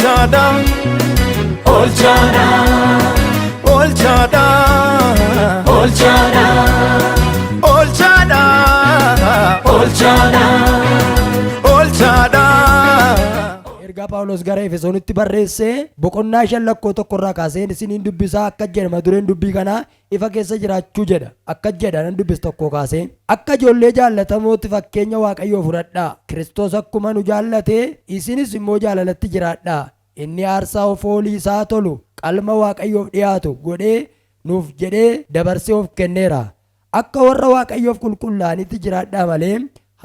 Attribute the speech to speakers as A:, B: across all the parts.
A: olchada, olchada, olchada, olchada, olchada, olchada, olchada.
B: Ergaa Phaawulos gara Efesoonitti barreesse boqonnaa 5 lakkoo tokkorraa kaasee isiniin dubbisaa akka jedhama dureen dubbii kanaa ifa keessa jiraachuu jedha akka jedhan dubbis tokko kaasee akka ijoollee jaallatamootti fakkeenya Waaqayyoo fudhadhaa Kiristoos akkuma nu jaallate isinis immoo jaalalatti jiraadhaa inni aarsaa foolii isaa tolu qalma Waaqayyoof dhiyaatu godhee nuuf jedhee dabarsee of kenneera akka warra Waaqayyoof qulqullaa'anitti jiraadhaa malee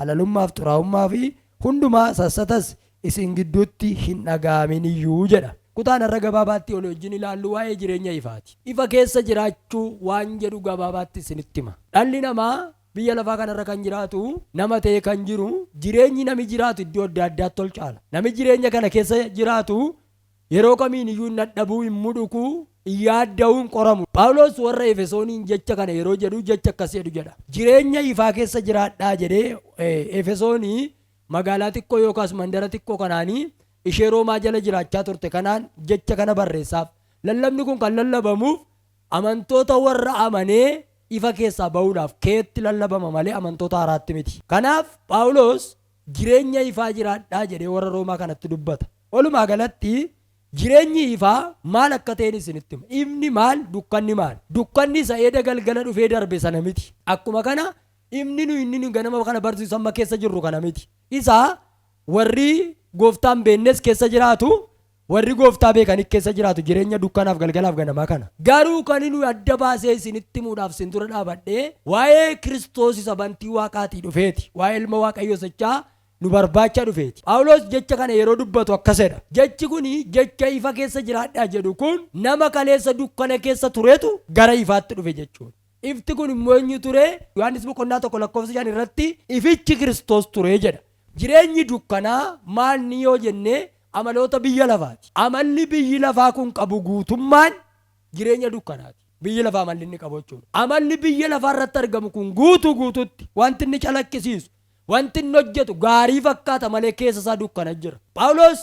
B: halalummaaf xuraa'ummaa fi hundumaa sassatas isin gidduutti hin dhaga'aminiyyuu jedha. Kutaan irra gabaabaatti ol wajjin ilaallu waa'ee jireenya ifaati. Ifa keessa jiraachuu waan jedhu gabaabaatti isinitti hima. Dhalli namaa biyya lafaa kanarra kan jiraatu nama ta'e kan jiru jireenyi nami jiraatu iddoo adda addaatti ol caala. Nami jireenya kana keessa jiraatu yeroo kamiin iyyuu nadhabuu hin mudhuku yaadda'uu hin qoramu. Phaawulos warra Efesooniin jecha kana yeroo jedhu jecha akkas jedhu jedha. Jireenya ifaa keessa jiraadhaa jedhee Efesoonii magaalaa xiqqoo yookaas mandara xiqqoo kanaanii ishee Roomaa jala jiraachaa turte kanaan jecha kana barreessaaf. Lallabni kun kan lallabamuuf amantoota warra amanee ifa keessaa ba'uudhaaf keetti lallabama malee amantoota haaraatti miti. Kanaaf Phaawulos jireenya ifaa jiraadhaa jedhee warra Roomaa kanatti dubbata. Walumaa galatti jireenyi ifaa maal akka ta'een isinitti hima. Ifni maal? Dukkanni maal? Dukkanni isa eeda galgala dhufee darbe sana miti. Akkuma kana ifni nu ganama kana barsiisu amma keessa jirru kana miti. Isa warri gooftaan beeknes keessa jiraatu warri gooftaa beekanis keessa jiraatu jireenya dukkanaaf galgalaaf ganamaa kana. Garuu kan nu adda baasee isinitti himuudhaaf sin dura dhaabadhee waa'ee Kiristoos isa bantii waaqaatii dhufeeti. Waa'ee ilma Waaqayyoo sachaa nu barbaacha dhufeeti. Phaawulos jecha kana yeroo dubbatu akkasedha. Jechi kuni jecha ifa keessa jiraadhaa jedhu kun nama kaleessa dukkana keessa turetu gara ifaatti dhufe jechuudha. Ifti kun immoo eenyu ture? Yohaannis boqonnaa 1 lakkoofsa 5 irratti ifichi Kiristoos ture jedha. Jireenyi dukkanaa maal ni yoo jenne amaloota biyya lafaati. Amalli biyyi lafaa kun qabu guutummaan jireenya dukkanaati. Biyyi lafaa amalli inni qabu jechuudha. Amalli biyya lafaa irratti argamu kun guutuutti wanti inni calaqqisiisu wanti inni hojjetu gaarii fakkaata malee keessa isaa dukkana jira. Phaawulos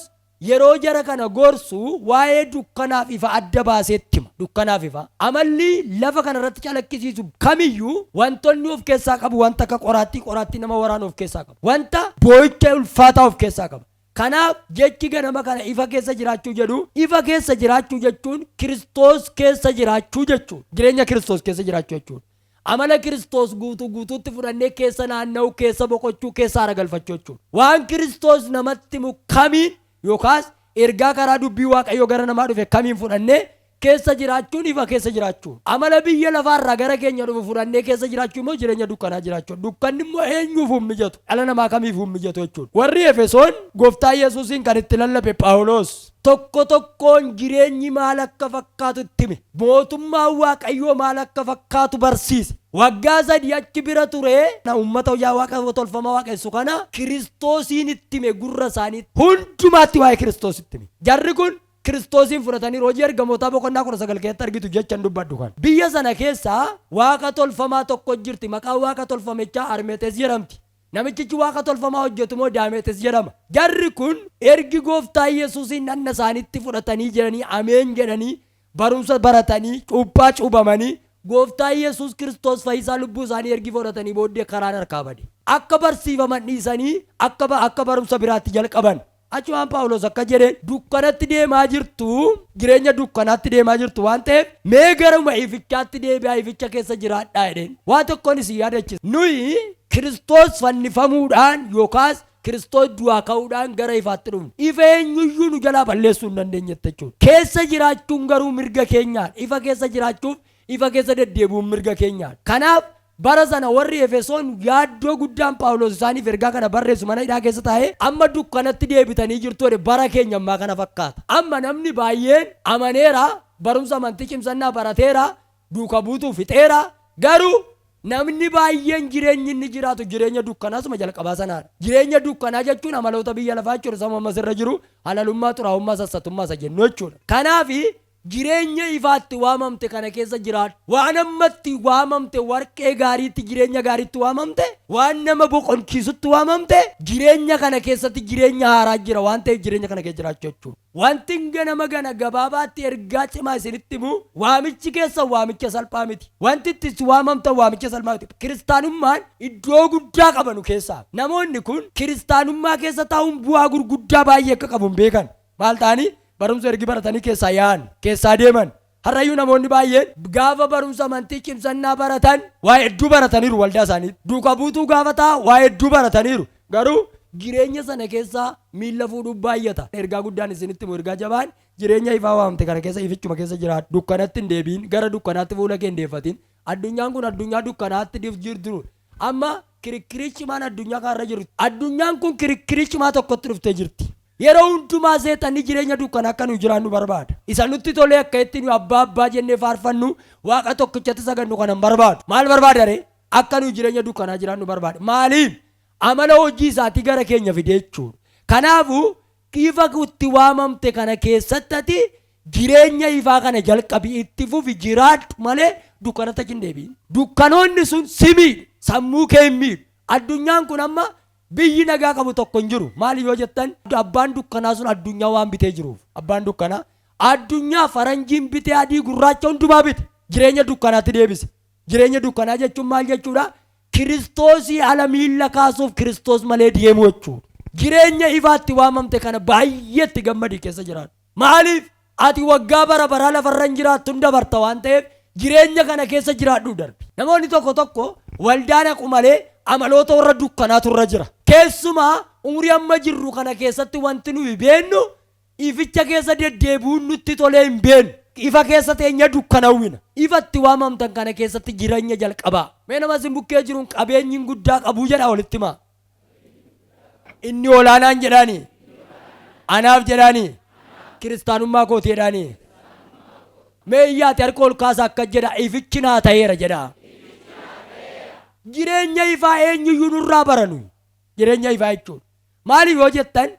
B: yeroo jara kana gorsu waa'ee dukkanaaf ifa adda baaseetti hima. Dukkanaaf ifa amalli lafa kana irratti calaqqisiisu kamiyyuu wantoonni of keessaa qabu wanta akka qoraattii nama waraanu of keessaa qabu wanta boo'icha ulfaataa of keessaa qabu. Kanaaf jechi ganama kana ifa keessa jiraachuu jedhu ifa keessa jiraachuu jechuun Kiristoos keessa jiraachuu jechuudha. Jireenya Kiristoos keessa jiraachuu jechuudha. Amala Kiristoos guutuutti fudhannee keessa naanna'uu keessa boqochuu keessa haara galfachuu jechuudha. Waan Kiristoos namatti himu kamiin yookaas ergaa karaa dubbii Waaqayyoo gara namaa dhufe kamiin fudhannee keessa jiraachuun ifa keessa jiraachuu. Amala biyya lafaarraa gara keenya dhufu fudhannee keessa jiraachuu immoo jireenya dukkanaa jiraachuu. Dukkanni immoo eenyuuf hin mijatu? Dhala namaa kamiif hin mijatu jechuudha. Warri Efesoon gooftaa Yesuusiin kan itti lallabe Phaawulos tokko tokkoon jireenyi maal akka fakkaatu itti hime. Mootummaan Waaqayyoo maal akka fakkaatu barsiise. Waggaa 3 achi bira ture uummata Waaqa tolfamaa waaqessu kana Kiristoosiin itti hime gurra isaaniitti hundumaatti waa'ee Kiristoos itti hime. Jarri kun Kiristoosiin fudhatanii hojii ergamootaa boqonnaa 19 keessatti argitu jechaan dubbadhu kan. Biyya sana keessaa waaqa tolfamaa tokko jirti. Maqaan waaqa tolfamichaa Armeetes jedhamti. Namichichi waaqa tolfamaa hojjetu moo Daameetes jedhama. Jarri kun ergi gooftaa Yesuusiin dhanna isaaniitti fudhatanii jiranii ameen jedhanii barumsa baratanii cuuphaa cuubamanii gooftaa Yesuus Kiristoos fayyisaa lubbuu isaanii ergi fudhatanii booddee karaan harkaa bade. Akka barsiifaman dhiisanii akka barumsa biraatti jalqaban. Achumaan Phaawulos akka jedhe dukkanatti deemaa jirtu jireenya dukkanaatti deemaa jirtu waan ta'eef mee garuma ifichaatti deebi'aa ificha keessa jiraadhaa jedheen. Waan tokkonis yaadachisa. Nuyi Kiristoos fannifamuudhaan yookaas Kiristoos du'aa ka'uudhaan gara ifaatti dhufne. Ifa eenyuyyuu nu jalaa balleessuu hin dandeenye jechuudha. Keessa jiraachuun garuu mirga keenyaan. Ifa keessa jiraachuuf ifa keessa deddeebi'uun mirga keenyaan. Kanaaf bara sana warri Efesoon yaaddoo guddaan Phaawulos isaaniif ergaa kana barreessu mana hidhaa keessa taa'ee amma dukkanatti deebitanii jirtu bara keenya ammaa kana fakkaata. Amma namni baay'een amaneera barumsa amantii cimsannaa barateera duuka buutuu fixeera garuu namni baay'een jireenyi inni jiraatu jireenya dukkanaasuma jalqabaa sanaadha. Jireenya dukkanaa jechuun amaloota biyya lafaa jechuudha. Sama masirra jiru halalummaa xuraa'ummaa sassatummaa isa jennu jechuudha. Kanaaf jireenya ifaatti waamamte kana keessa jiraadhu. Waan ammatti waamamte warqee gaariitti jireenya gaariitti waamamte, waan nama boqonchiisutti waamamte, jireenya kana keessatti jireenya haaraa jira waan ta'eef jireenya kana keessa jiraachuu jechuudha. Wanti ganama gana gabaabaatti ergaa cimaa isinitti himu waamichi keessa waamicha salphaa miti. Wanti itti waamamta waamicha salphaa miti. Kiristaanummaan iddoo guddaa qabanu keessaa namoonni kun kiristaanummaa keessa taa'uun bu'aa gurguddaa baay'ee akka qabu beekan. Maal ta'anii barumsa ergi baratanii keessaa yaa'an keessaa deeman. Har'ayyuu namoonni baay'een gaafa barumsa amantii cimsannaa baratan waa hedduu barataniiru waldaa isaanii. Duuka buutuu gaafa ta'a waa hedduu barataniiru. Garuu jireenya sana keessaa miilla fuudhuuf baay'ata. Ergaa guddaan isinitti himu ergaa jabaan jireenya ifaa waamte kana keessa ifichuma keessa jiraadhu. Dukkanatti hin deebiin gara dukkanaatti fuula kee hin deeffatin. Addunyaan kun addunyaa dukkanaatti jirtu. Amma kirikkirii cimaan addunyaa kanarra jirtu. Addunyaan kun kirikkirii cimaa tokkotti dhuftee jirti. Yeroo hundumaa seexanni jireenya dukkanaa akka nu jiraannu barbaada. Isa nutti tolee akka ittiin abbaa abbaa jennee faarfannu waaqa tokkichatti sagannu kana hin barbaadu. Maal barbaada ree? Akka nu jireenya dukkanaa jiraannu barbaada. Maaliif? Amala hojii isaatii gara keenya fide jechuudha. Kanaafuu ifa itti waamamte kana keessatti jireenya ifaa kana jalqabii itti fufi jiraadhu malee dukkanatti hin deebiin. Dukkanoonni sun simiidha. Sammuu kee hin miidhu. Addunyaan kun amma biyyi nagaa qabu tokko hin jiru. Maali yoo jettan abbaan dukkanaa sun addunyaa waan bitee jiruuf. Abbaan dukkanaa addunyaa faranjiin bitee adii gurraacha hundumaa bite. Jireenya dukkanaatti deebise. Jireenya dukkanaa jechuun maal jechuudha? Kiristoosii ala miilla kaasuuf Kiristoos malee deemu jechuudha. Jireenya ifaatti waamamte kana baay'eetti gammadii keessa jiraadhu. Maaliif? Ati waggaa bara baraa lafarra hin jiraattu hin dabarta waan ta'eef jireenya kana keessa jiraadhu darbi. Namoonni tokko waldaa dhaqu malee amaloota warra dukkanaatu irra jira. Keessumaa umurii amma jirru kana keessatti wanti nuyi beennu ificha keessa deddeebi'uun nutti tolee hin beenu. Ifa keessa teenya dukkanawwina. Ifatti waamamtan kana keessatti jireenya jalqabaa. Mee nama isin bukkee jiruun qabeenyi guddaa qabu jedha walitti himaa. Inni olaanaan jedhaani. Anaaf jedhaani. Kiristaanummaa kooti jedhaani. Mee iyyaati harka ol kaasa akka jedha ifichi naa ta'eera jedha. Jireenya ifaa eenyuyyuu nurraa baranu. Jireenya ifaa jechuudha. Maaliif yoo jettan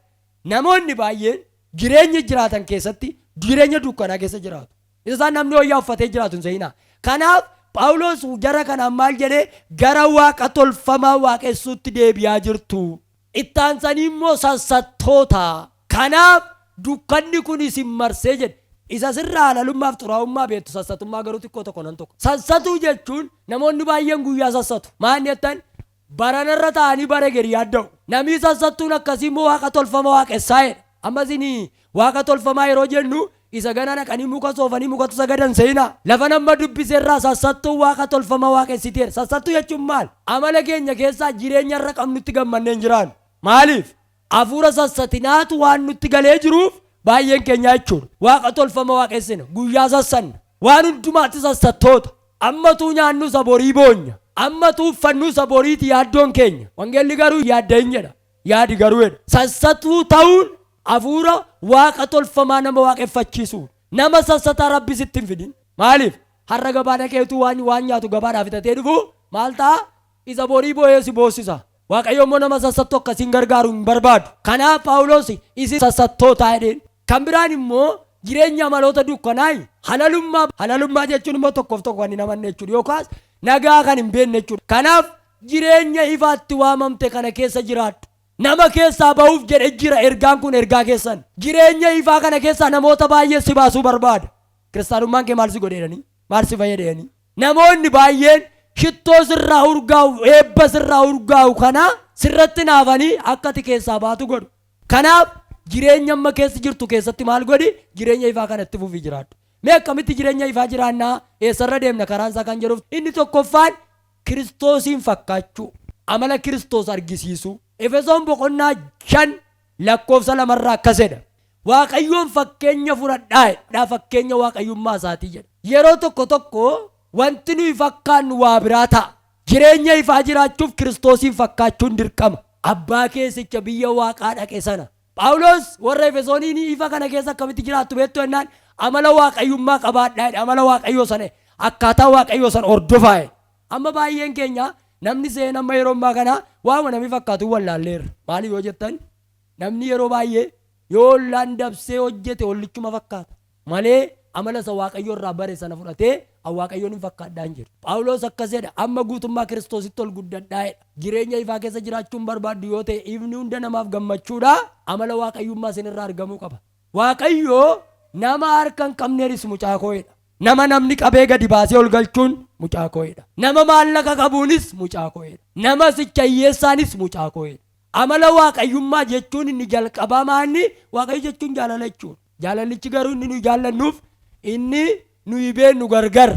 B: namoonni baay'een jireenya jiraatan keessatti jireenya dukkanaa keessa jiraatu. Isaan namni wayyaa uffatee jiraatu hin se'inaa. Kanaaf Phaawulos jara kanaan maal jedhee gara waaqa tolfamaa waaqessuutti deebi'aa jirtu. Itti aansanii immoo sassattoota. Kanaaf dukkanni kun isin marsee jedhe. Isa sirraa halalummaaf xuraa'ummaa beektu sassatummaa garuu xiqqoo tokko nan tokko. Sassatuu jechuun namoonni baay'een guyyaa sassatu. Maal jettan baranarra ta'anii bara gadi yaadda'u. Namni sassattuun akkasii immoo waaqa tolfama waaqessaa jedha. Ammas waaqa tolfamaa yeroo jennu isa gana naqanii muka soofanii mukatu sagadan seenaa. Lafa nama dubbiseerraa sassattuu waaqa tolfama waaqessiteera. Sassattuu jechuun maal? Amala keenya keessaa jireenya irra qabnutti gammannee hin jiraannu. Maaliif? Hafuura sassatinaatu waan nutti galee jiruuf baay'een keenya jechuudha. Waaqa tolfama waaqessina. Guyyaa sassanna. Waan hundumaatti sassattoota. Ammatuu nyaannu saborii boonya. Ammatuu uffannu saboriiti yaaddoon keenya. Wangeelli garuu yaadda hin jedha. Yaadi garuu jedha. Sassattuu ta'uun hafuura waaqa tolfamaa nama waaqeffachiisu. Nama sassataa rabbi sitti hin fidin. Maaliif? Har'a gabaa dhaqeetu waan nyaatu gabaadhaa fitatee dhufu maal ta'a? Isa borii boo'ee si boossisa. Waaqayyo immoo nama sassattuu akkasiin gargaaru hin barbaadu. Kanaaf Phaawulos isin sassattoota jedheen. Kan biraan immoo jireenya amaloota dukkanaa halalummaa jechuun immoo tokkoof tokko kan hin amanne jechuudha. Yookaas nagaa kan hin beekne jechuudha. Kanaaf jireenya ifaatti waamamte kana keessa jiraadhu. Nama keessaa ba'uuf jedhe jira ergaan kun ergaa keessan. Jireenya ifaa kana keessaa namoota baay'ee si baasuu barbaada. Kiristaanummaan kee maal si godheedhanii? Maal si fayyadanii? Namoonni baay'een shittoo sirraa urgaa'u eebba sirraa urgaa'u kana sirratti naafanii akka ati keessaa baatu godhu. Kanaaf jireenya amma keessa jirtu keessatti maal godhi? Jireenya ifaa kanatti fufii jiraadhu. Mee akkamitti jireenya ifaa jiraannaa? Eessarra deemna karaan isaa kan jedhuuf inni tokkoffaan Kiristoosiin fakkaachuu. Amala Kiristoos argisiisuu. Efesoon boqonnaa 5 lakkoofsa 2 irraa akkas jedha. Waaqayyoon fakkeenya fudhadhaa fakkeenya waaqayyummaa isaatii jedha. Yeroo tokko wanti nuyi fakkaannu waa biraa ta'a. Jireenya ifaa jiraachuuf Kiristoosiin fakkaachuun dirqama. Abbaa keessicha biyya waaqaa dhaqe sana. Phaawulos warra Efesooniin ifa kana keessa akkamitti jiraattu beektu jennaan amala waaqayyummaa qabaadhaa. Amala waaqayyoo sana akkaataa waaqayyoo sana hordofaa. Amma baay'een keenya namni seen amma yeroo ammaa kana waama namni fakkaatu wallaalleerra. Maaliif yoo jettan namni yeroo baay'ee yoo ollaan dabsee hojjete ollichuma fakkaata malee amala isa waaqayyo irraa bare sana fudhatee waaqayyoon hin fakkaadhaan jiru. Phaawulos akkas jedha amma guutummaa Kiristoositti ol guddadhaa'edha. Jireenya ifaa keessa jiraachuun barbaaddu yoo ta'e ifni hunda namaaf gammachuudha. Amala waaqayyummaa isinirraa argamuu qaba. Waaqayyo nama harka hin qabneenis mucaa koo'edha. Nama namni qabee gadi baasee ol galchuun mucaa koo'edha. Nama maallaqa qabuunis mucaa koo'edha. Nama sicha hiyyeessaanis mucaa koo'edha. Amala waaqayyummaa jechuun inni jalqabaa maanni waaqayyo jechuun jaalala jechuudha. Jaalallichi garuu inni nu jaallannuuf inni nuyi beennu gargar.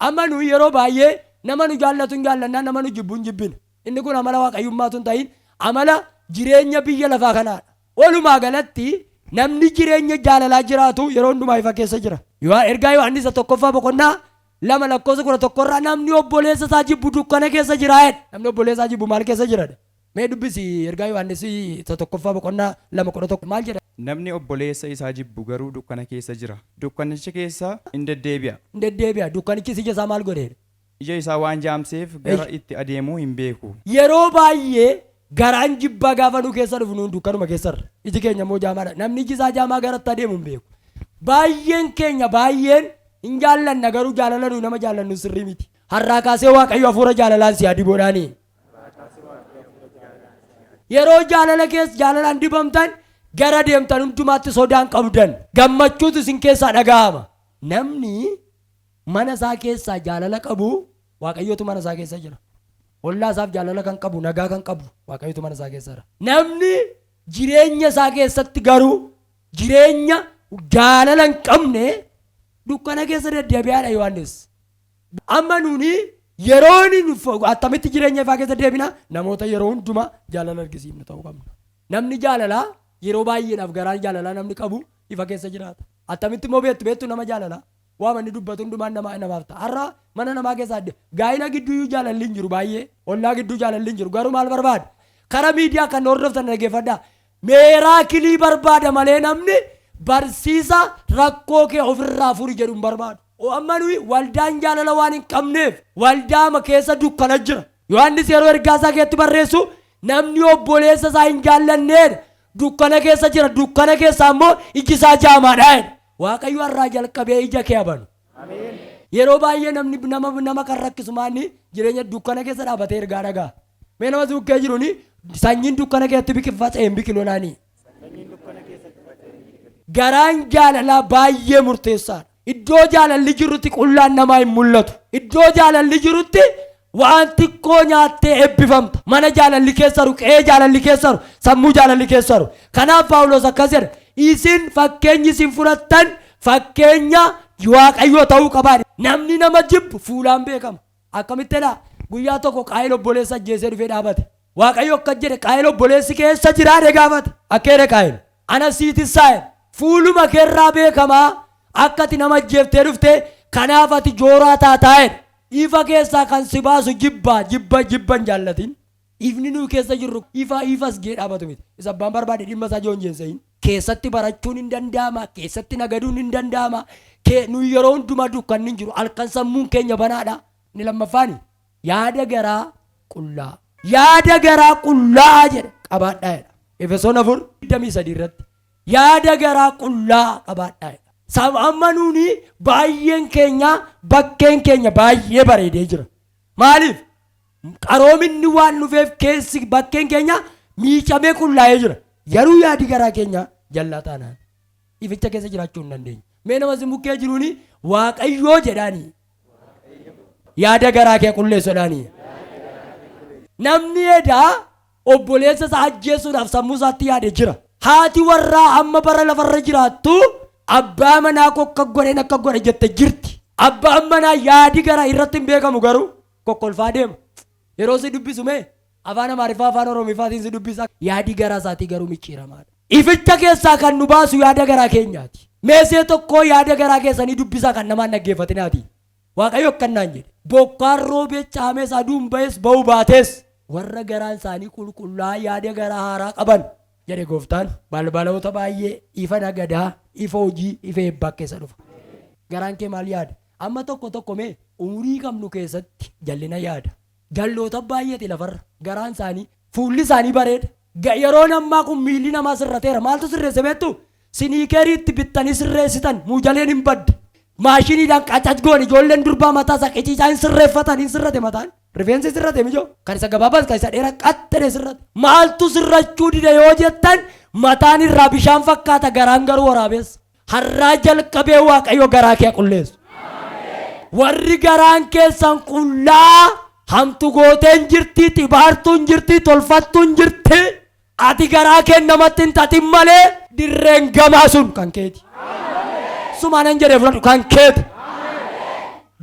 B: Amma nuyi yeroo baay'ee nama nu jaallatu hin jaallannaa nama nu jibbu hin jibbina. Inni kun amala waaqayyummaatu hin ta'in amala jireenya biyya lafaa kanaadha. Walumaa galatti namni jireenya jaalalaa jiraatu yeroo hundumaa ifa keessa jira. Ergaa Yohaannis 1:2 namni obboleessa isaa jibbu dukkana keessa jira. Namni obboleessa isaa jibbu maal keessa jira? Mee dubbisi ergaa Yohaannis 1:2 maal jedha?
C: Namni obboleessa isaa jibbu garuu dukkana keessa jira. Dukkanicha keessa hin deddeebi'a.
B: Hin deddeebi'a. Dukkanichis ija isaa maal godheedha?
C: Ija isaa waan jaamseef gara itti adeemuu hin beeku.
B: Yeroo baay'ee garaan jibbaa gaafa nu keessa dhufu nuun dukkanuma keessarra. Iji keenya immoo jaamaadha. Namni iji isaa jaamaa garatti adeemu hin beeku. Baay'een keenya baay'een hin jaallanna garuu jaalala nuyi nama jaallannu sirrii miti. Har'aa kaasee waaqayyo hafuura jaalalaan si adiboodhaani. Yeroo jaalala keessa jaalalaan dibamtan gara deemtan hundumaatti sodaan qabdan gammachuutu isin keessaa dhaga'ama. Namni mana isaa keessaa jaalala qabu waaqayyotu mana isaa keessa jira. Ollaa isaaf jaalala kan qabu nagaa kan qabu waaqayyotu mana isaa keessa jira. Namni jireenya isaa keessatti garuu jireenya jaalala hin qabne dukkana keessa deddeebi'aadha Yohaannis. Amma nuuni yeroo inni attamitti jireenya ifaa keessa deebina namoota yeroo hundumaa jaalala argisiifnu ta'uu qabna. Namni jaalalaa yeroo baay'eedhaaf garaan jaalalaa namni qabu ifa keessa jiraata. Attamitti immoo beektu nama jaalalaa waa manni dubbatu hundumaan namaaf ta'a. Har'a mana namaa keessa adde gaa'ila gidduu jaalalli hin jiru baay'ee ollaa gidduu jaalalli hin jiru garuu maal barbaada? Karaa miidiyaa kan hordoftan dhaggeeffadhaa. Meeraakilii barbaada malee namni barsiisa rakkoo kee ofirraa furi jedhu hin barbaadu. Amma nuyi waldaan jaalala waan hin qabneef waldaama keessa dukkana jira. Yohaannis yeroo ergaa isaa keessatti barreessu namni obboleessa isaa hin jaallanneen dukkana keessa jira. Dukkana keessa ammoo iji isaa jaamaadha. Waaqayyo har'aa jalqabee ija kee abanu. Yeroo baay'ee namni nama kan rakkisu maanni jireenya dukkana keessa dhaabatee ergaa dhagaa. Mee nama bukkee jiruuni sanyiin dukkana keessatti biqilfatee hin biqilonaani. Garaan jaalalaa baay'ee murteessaadha. Iddoo jaalalli jirutti qullaan namaa hin mul'atu. Iddoo jaalalli jirutti waan xiqqoo nyaattee eebbifamta. Mana jaalalli keessa jiru, qe'ee jaalalli keessa jiru, sammuu jaalalli keessa jiru. Kanaaf Phaawulos akkas jedha. Isin fakkeenyi isin fudhattan fakkeenya waaqayyoo ta'uu qabaadha. Namni nama jibbu fuulaan beekama. Akkamittidha? Guyyaa tokko Qaayil obboleessa ajjeesee dhufee dhaabate. Waaqayyo akkas jedhe Qaayil obboleessi keessa jiraadhe gaafate. Akkeedha Qaayil. Ana siitissaa fuuluma keerraa beekamaa. Akkati nama ajjeeftee dhufte kanaaf ati jooraa taataa'edha. Ifa keessaa kan si baasu jibban jaallatin. Ifni nuu keessa jirru ifas gee dhaabatu miti. Isa abbaan barbaade dhimma isaa joonjeensayin. Keessatti barachuun hin danda'ama. Keessatti nagaduun hin danda'ama. Nu yeroo hundumaa dukkanni hin jiru. Halkan sammuun keenya banaadha. Inni lammaffaani yaada garaa qullaa. Yaada garaa qullaa jedha qabaadhaadha. Efesoon 4:23 irratti yaada garaa qullaa qabaadhaadha. Amma nuuni baay'een keenya bakkeen keenya baay'ee bareedee jira. Maaliif? Qaroominni waan dhufeef keessi bakkeen keenya miicamee qullaa'ee jira. Yeroo yaadi garaa keenya jallaa taanaan ificha keessa jiraachuu hin dandeenye. Mee nama bukkee jiruuni waaqayyoo jedhaani. Yaada garaa kee qulleessuudhaani. Namni edaa obboleessa isaa ajjeesuudhaaf sammuu isaatti yaade jira. Haati warraa amma bara lafarra jiraattu abbaa manaa kokka godheen akka godhe jette jirti. Abbaan manaa yaadi garaa irratti hin beekamu garuu kokkolfaa deema. Yeroo si dubbisu mee afaan Amaariffaa afaan Oromiifaatiin si dubbisa. Yaadi garaa isaatii garuu micciiramaadha. Ificha keessaa kan nu baasu yaada garaa keenyaati. Meesee tokkoo yaada garaa keessanii dubbisaa kan namaan dhaggeeffatinaati. Waaqayyo akkanaan jedhe. Bokkaan roobee caamees aduun ba'es ba'uu baates warra garaan isaanii qulqullaa yaada garaa haaraa qaban jedhe gooftaan. Balbaloota baay'ee ifa nagadaa ifa hojii ifa eebbaa keessa dhufa. Garaan kee maal yaada? Amma tokko mee umurii qabnu keessatti jallina yaada. Jalloota baay'eeti lafarra garaan isaanii fuulli isaanii bareeda. Yeroon ammaa kun miilli namaa sirrateera. Maaltu sirreesse beektu? Siniikerii itti bittanii sirreessitan muujaleen hin badde. maashiniidhaan qacaj goon ijoolleen durbaa mataa isaa qiciicaa hin sirreeffatan hin sirrate mataan rifeensi sirrate mijoo kan isa gabaabas kan isa dheeraa qaxxee sirrate maaltu sirrachuu dide yoo jettan mataan irraa bishaan fakkaata garaan garuu waraabeessa har'aa jalqabee waaqayyo garaa kee qulleessu warri garaan keessan qullaa hamtu gooteen jirti xibaartuun jirti tolfattuun jirti ati garaa kee namatti hin tatin malee dirreen gamaa sun kan keeti sumaanan jedhee fudhadhu kan keeti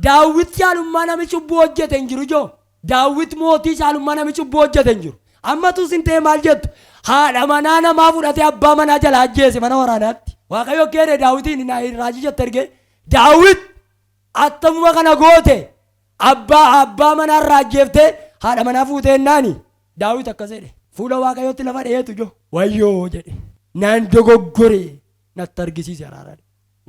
B: daawwit caalummaa nami cubbuu hojjete hin jiru joo daawwit mootii caalummaa nami cubbuu hojjete hin jiru ammatu sin ta'e maal jettu haadha manaa namaa fudhatee abbaa manaa jala ajjeese mana waraanaatti waaqayyo keede daawwitiin raajii jette ergee daawwit attamuma kana goote abbaa manaa irraa ajjeefte haadha manaa fuutee naani daawwit akkas jedhe fuula waaqayyootti lafa dheetu jo wayyoo jedhe naan dogoggore natti argisiise araaraadha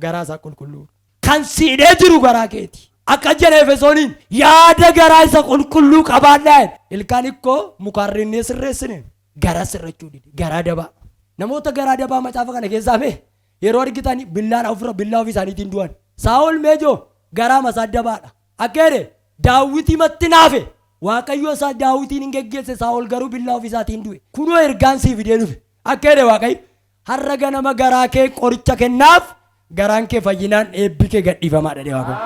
B: garaa isaa qulqulluu kan siidhee jiru garaa keeti akka jedhe Efesooniin yaada garaa isa qulqulluu qabaadhaan ilkaan ikkoo mukaarrinnee sirreessine garaa sirrachuu dide garaa dabaa namoota garaa dabaa macaafa kana keessaa mee yeroo argitan billaan ofirra billaa ofii isaaniitiin du'an Saa'ol meejoo garaa masaa dabaadha akka jedhe daawwitii matti naafe waaqayyo isaa daawwitiin hin geggeesse Saa'ol garuu billaa ofii isaatiin du'e kunoo ergaan sii fidee dhufe akka jedhe waaqayyo har'a ganama garaa kee qoricha kennaaf garaan kee fayyinaan eebbi kee gadhiifamaadha dhee waaqayyo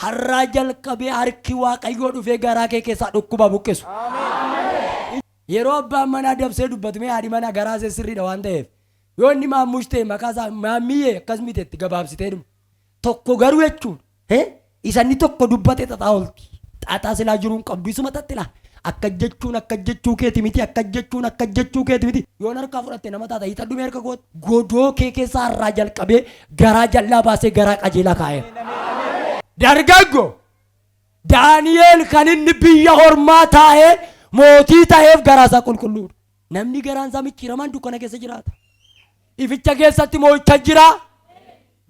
B: har'aa jalqabee harki waaqayyoo dhufee garaa kee keessaa dhukkuba buqqisu yeroo abbaan manaa dabsee dubbatume haadhi manaa garaa isaa sirriidha waan ta'eef yoo inni maammush ta'e maqaa isaa maammiyyee akkas miteetti gabaabsitee dhumu tokko garuu jechuudha isa inni tokko dubbate xaxaa olti xaxaa silaa jiruun qabdu isuma tattila akka jechuu keeti miti akka jechuu keeti miti yoon harkaa fudhatte nama taata hiixadhu mee harka godoo kee keessaa har'aa jalqabee garaa jal'aa baasee garaa qajeelaa kaa'e dargaggo Daani'eel kan inni biyya ormaa taa'ee mootii ta'eef garaa isaa qulqulluudha namni garaan isaa micciiramaan dukkana keessa jiraata ificha keessatti moo'icha jira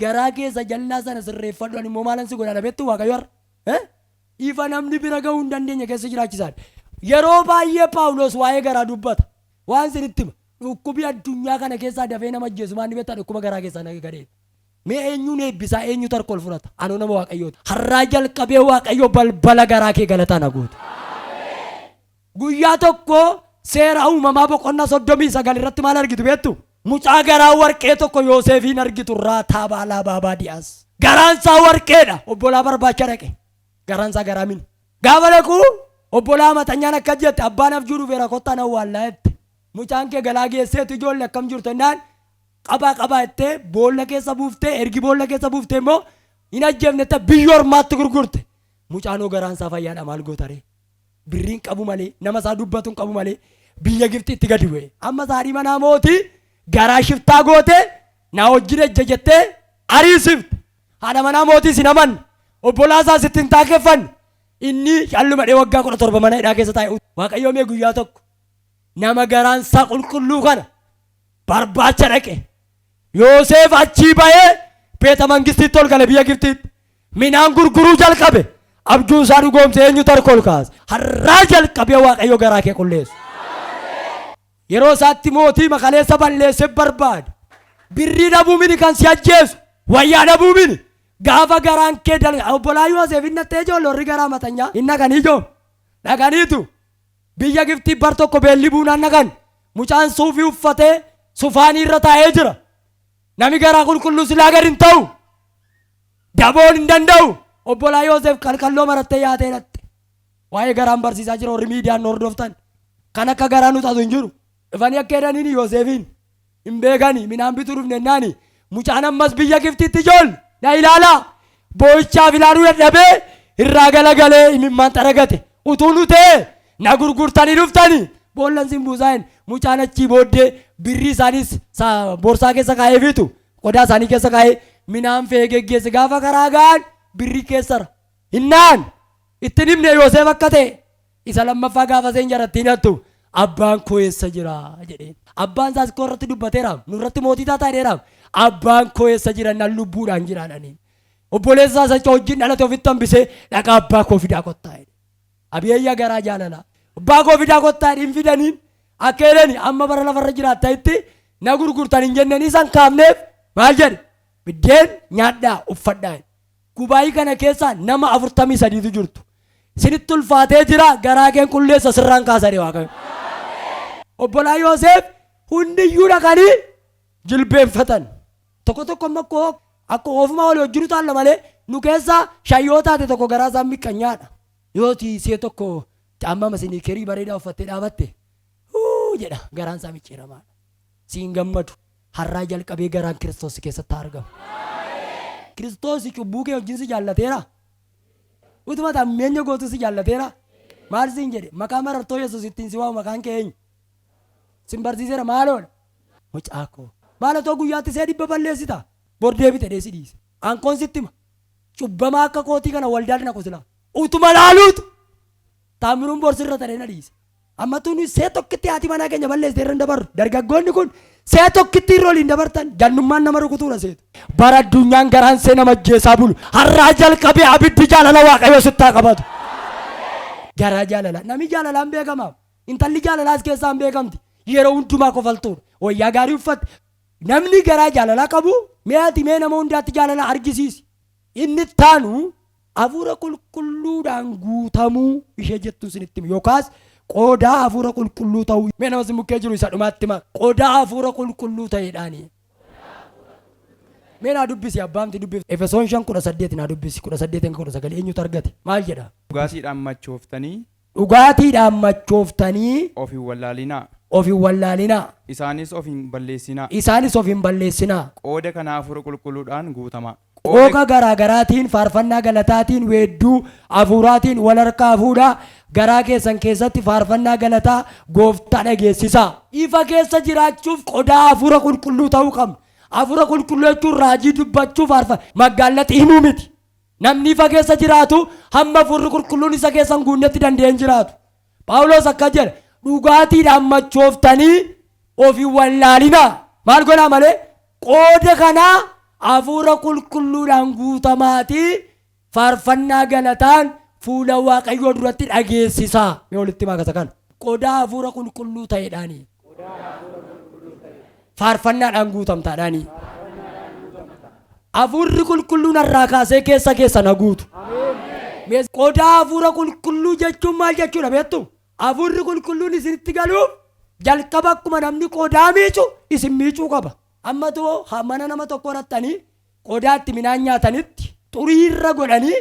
B: garaa keessa jal'aa sana sirreeffadhu ani immoo maalan si godha dhabeettu waaqayyo har'a ifa namni bira ga'uu hin dandeenye keessa jiraachisaadha yeroo baay'ee Paawulos waa'ee garaa dubbata waan sinitti dhukkubi addunyaa kana keessaa dafee nama ajjeesu maanni beektaa dhukkuba garaa keessaa naga gadhee mee eenyuun eebbisaa eenyu tarkol fudhata anoo nama waaqayyoota har'aa jalqabee waaqayyo balbala garaa kee galataa nagoota guyyaa tokko seera uumamaa boqonnaa 39 irratti maal argitu beektu mucaa garaa warqee tokko Yoosefiin argitu raataa baalaa baabaa di'aas garaan isaa warqeedha obbolaa barbaacha dhaqe garaan isaa garaa min gaafa dhaqu obbolaa maxanyaan akka jette abbaan abjuu dhufeera kottaan awwaallaa jette mucaan kee galaa geesseetu ijoollee akkam jirtu ennaan qabaa jettee boolla keessa buuftee ergi boolla keessa buuftee immoo hin ajjeefnette biyya ormaatti gurgurte mucaanoo garaan isaa fayyaadha maal gootaree birriin qabu malee nama isaa dubbatuun qabu malee biyya Gibxitti gadi bu'e amma saadhii manaa mootii garaa shiftaa goote naa wajjin ejja jettee ariisifte haadha manaa mootii sin aman obbolaa isaa sitti hin taakeffanne inni calluma dhee waggaa 17 mana hidhaa keessa taa'e waaqayyo mee guyyaa tokko nama garaan isaa qulqulluu kana barbaacha dhaqe Yoosef achii ba'ee beeta mangistiitti ol gale biyya Gibxitti midhaan gurguruu jalqabe abjuun isaa dhugoomse eenyu tarkol kaase har'aa jalqabee waaqayyo garaa kee qulleessu yeroo isaatti mootii makaleessa balleesse barbaade birrii dhabuu mini kan si ajjeesu wayyaa dhabuu mini gaafa garaan kee obbolaa Yoosef inni ta'ee ijoollee warri garaa matanyaa inni kan ijoo dhaqaniitu biyya Gibxii bar tokko beelli buunaan dhaqan mucaan suufii uffatee sufaanii irra taa'ee jira nami garaa qulqulluu silaa gad hin ta'u daboon hin danda'u obbolaa Yoosef qalqalloo marattee yaatee dhatte waa'ee garaan barsiisaa jira warri miidiyaan hordoftan kan akka garaa nu xaxu hin jiru dhufanii akka jedhaniin Yoosefiin hin beekani midhaan bituu dhufne naani mucaan ammas biyya Gibxitti ijoollee na ilaalaa boo'ichaaf ilaaluu dadhabee irraa galagalee imimmaan xaragate utuu nu ta'e na gurgurtanii dhuftanii boollan sin buusaa'in mucaan achii booddee birrii isaaniis boorsaa keessa kaa'ee fitu qodaa isaanii keessa kaa'ee midhaan fe'ee geggeesse gaafa karaa ga'an birrii keessara hinnaan ittiin himne Yoosef akka ta'e isa lammaffaa gaafa seen jarattiin hattu abbaan koo eessa jira jedheen abbaan isaas koo irratti dubbateeraam nurratti mootii taataadheeraam abbaan koo eessa jira nan lubbuudhaan jiraadhanii obboleessa isaa wajjin dhalate ofitti hambisee dhaqa abbaa koo fidaa kottaa abiyayyaa garaa jaalala abbaa koo fidaa kottaa hin fidaniin akka jedhani amma bara lafarra jiraatta itti na gurgurtan hin jennanii san kaafneef maal jedhe biddeen nyaadhaa uffadhaa. Gubaayii kana keessa nama 43 jirtu. Sinitti ulfaatee jira garaa keen qulleessa sirraan kaasanii waaqayyo. Obbolaa Yoosef hundiyyuu dhaqanii jilbeenfatan. Tokko tokko makkoo akka oofuma walii wajjin utaalla malee nu keessa shayyoo taate tokko garaa isaa miqqanyaadha. Yooti see tokko caammaa masinii kerii bareedaa uffattee dhaabatte jedha garaan isaa micciiramaadha. Siin gammadu har'aa jalqabee garaan Kiristoos keessatti argama. Kiristoos cubbuu kee wajjin si jaallateera. Utuma tammeenya gootu si jaallateera. Maal siin jedhe maqaa marartoo Yesuus ittiin si waamu maqaan kee eenyu? Sin barsiiseera maaloodha? Mucaakoo. Maalatoo guyyaatti see dhibba balleessita. Bordee bite dheesi dhiise. Ankoon sitti hima. Cubbamaa akka kootii kana waldaan na qusila. Utuma laaluutu. Taammiruun borsirra ta'ee na dhiise. Amma tuni see tokkitti haati manaa keenya balleessite irra hin dabarru. Dargaggoonni kun see tokkitti irra waliin dabartan jannummaan nama rukutuudha seetu. Bara addunyaan garaan see nama ajjeesaa bulu. Har'aa jalqabee abiddi jaalala waaqayyo sittaa qabatu. Garaa jaalala. Namni jaalalaan beekamaaf. Intalli jaalalaas keessaan beekamti. Yeroo hundumaa kofaltuudha. Wayyaa gaarii uffatte. Namni garaa jaalalaa qabu mee nama hundaatti jaalala argisiisi. Inni taanu hafuura qulqulluudhaan guutamuu ishee jettu isinitti hima yookaas qodaa hafuura qulqulluu ta'uu mee nama simukkee jiru isa dhumaatti hima qodaa hafuura qulqulluu ta'eedhaani. Mee naa dubbisi abbaamti dubbisi Efesoon 5:18 naa dubbisi 18:19 eenyutu argate maal jedha? Dhugaatiidhaan machooftanii
C: of hin wallaalinaa.
B: Of hin wallaalinaa.
C: Isaanis of hin balleessinaa.
B: Isaanis of hin balleessinaa.
C: Qooda kana hafuura qulqulluudhaan guutama.
B: Qooqa garaa garaatiin faarfannaa galataatiin weedduu hafuuraatiin wal harkaa fuudhaa garaa keessan keessatti faarfannaa galataa gooftaa dhageessisaa. Ifa keessa jiraachuuf qodaa hafuura qulqulluu ta'uu qabna. Hafuura qulqulluu jechuun raajii dubbachuu magaalatti himuu miti. Namni ifa keessa jiraatu hamma hafuurri qulqulluun isa keessan guunnetti danda'een jiraatu. Phaawulos akka jedhe dhugaatiidhaan machooftanii of hin wallaalinaa. Maal godhaa malee qooda kanaa hafuura qulqulluudhaan guutamaatii faarfannaa galataan fuula waaqayyoo duratti dhageessisaa. Mee walitti makasa kana qodaa hafuura qulqulluu ta'eedhaani. Faarfannaadhaan guutamtaadhaani. Hafuurri qulqulluun irraa kaasee keessa na guutu. Qodaa hafuura qulqulluu jechuun maal jechuudha beektu? Hafuurri qulqulluun isinitti galuuf jalqaba akkuma namni qodaa miicu isin miicuu qaba. Amma too mana nama tokko rattanii qodaatti midhaan nyaatanitti xurii irra godhanii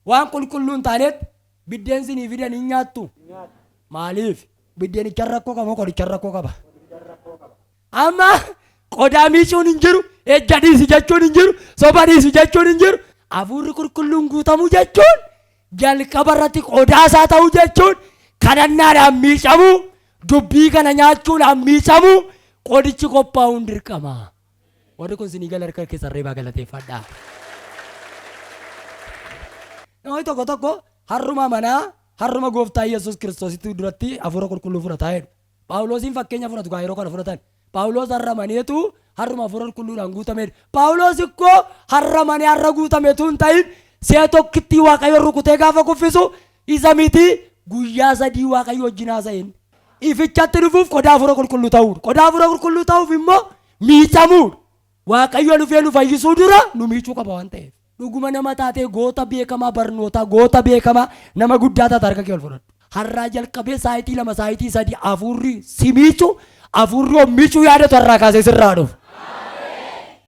B: waan qulqulluun taanetti biddeen sinii fidanii nyaattu. Maaliif? Biddeenicha rakkoo qaba qodicha rakkoo qaba. Amma qodaa miicuun hin jiru, ejja dhiisi jechuun hin jiru, soba dhiisi jechuun hin jiru. Hafuurri qulqulluun guutamuu jechuun jalqaba irratti qodaa isaa ta'uu jechuun kadhannaadhaan miicamuu, dubbii kana nyaachuudhaan miicamuu, qodichi qophaa'uun dirqama. Warri kun sinii gala harka keessa reebaa galateeffadhaa. Namoonni tokko tokko harruma manaa harruma gooftaa Yesuus Kiristoositti duratti hafuura qulqulluu fudhataa jedhu. Phaawulosiin fakkeenya fudhatu gaa yeroo kana fudhatan. Phaawulos har'a maneetu harruma hafuura qulqulluudhaan guutamedha. Phaawulos ikkoo har'a manee har'a guutametu hin ta'in see tokkitti waaqayyo rukutee gaafa kuffisu isa miti guyyaa 3 waaqayyo wajjin haasa'een. Ifichatti dhufuuf qodaa hafuura qulqulluu ta'uudha. Qodaa hafuura qulqulluu ta'uuf immoo miicamuudha. Waaqayyo dhufee nu fayyisuu dura nu miicuu qaba waan ta'eef. Dhuguma nama taatee goota beekamaa barnootaa goota beekamaa nama guddaa taate harka kee ol fudhadhu. Har'aa jalqabee saayitii 2 saayitii 3 hafuurri si miicu hafuurri miicuu yaadatu har'aa kaasee sirraa dhufu.